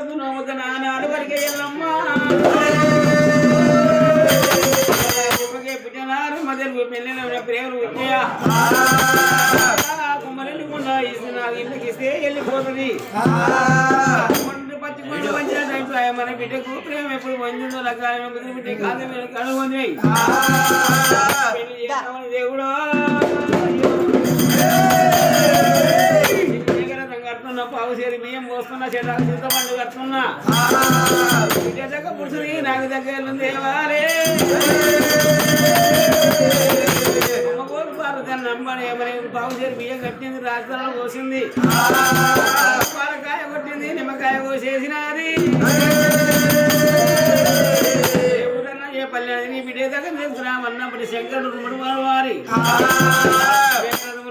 రోజు నోముత నానాడు వరకే ఎల్లమ్మా పుట్టినారు మధ్య పెళ్ళిన ప్రేమలు వచ్చాయా కుమ్మరెళ్ళకుండా ఇస్తే నాకు ఇంటికి ఇస్తే వెళ్ళిపోతుంది పచ్చి పండు మంచిగా అభిప్రాయం మన బిడ్డకు ప్రేమ ఎప్పుడు మంచిందో లగ్గాల బిడ్డ కాదు కనుగొని పెళ్లి చేస్తామని దేవుడు కడుతున్నా పావుసేరి బియ్యం పోస్తున్నా చింతపండు కడుతున్నా బిడ్డ దగ్గర పురుషుని నాకు దగ్గర దేవాలే అమ్మగోరు పార్వతాన్ని నమ్మని ఏమని పావుసేరి బియ్యం కట్టింది రాజధానిలో పోసింది పాలకాయ కొట్టింది నిమ్మకాయ కోసేసినది ఎవరన్నా ఏ పల్లె నీ బిడ్డ దగ్గర తీసుకురామన్నప్పుడు శంకరుడు రుముడు వారి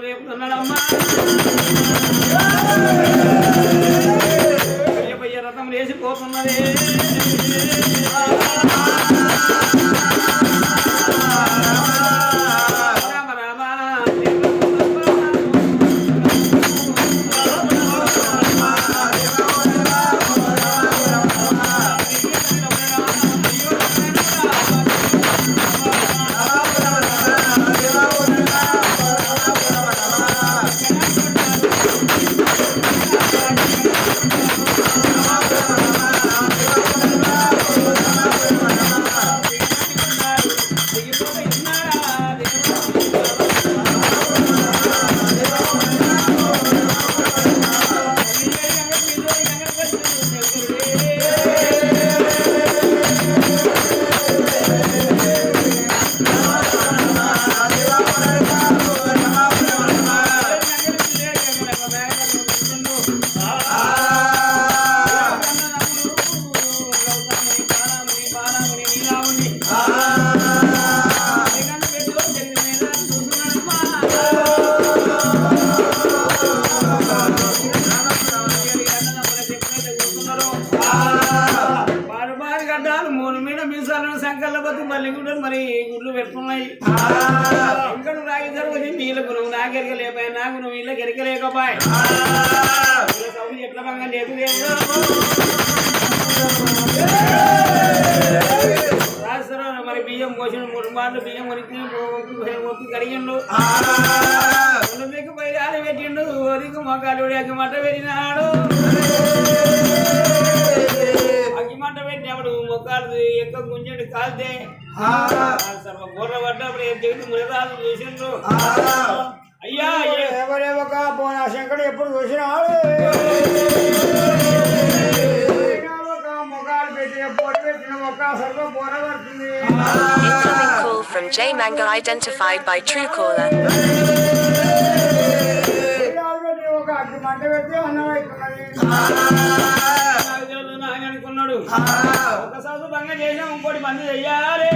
రేపుతున్నాడమ్మా రథం లేచిపోతున్నది మరి గుడ్లు పెట్టుకున్నాయి ఇంకా రాగి జరుగుతుంది నీళ్ళకు నువ్వు నాకెరక లేపాయి నాకు నువ్వు వీళ్ళకి ఎరకలేకపోయి ఎట్లా బాగా లేదు రాజస్థానం మరి బియ్యం కోసిన 3 బాటలు బియ్యం ఒప్పి కడిగిండు పోయి ఆడ పెట్టిండు ఒదికి మొక్కలు అగ్గి మంట పెట్టినాడు అగ్గి మంట పెట్టినప్పుడు మొక్కలు ఎక్క గుంజండి కాల్తే బోర్ర పడ్డప్పుడు జగతి మురరాజు చూసిండ్రు అయ్యా ఎవరేమొక పోనా శంకరుడు ఎప్పుడు చూసినాడు మొక్కలు పెట్టి పొడి పెట్టిన మొక్క సర్వ బోర పడుతుంది from J Manga identified by Truecaller. అనుకున్నాడు ఒకసారి బంగ చేసినా ఇంకోటి బంద్ చెయ్యాలి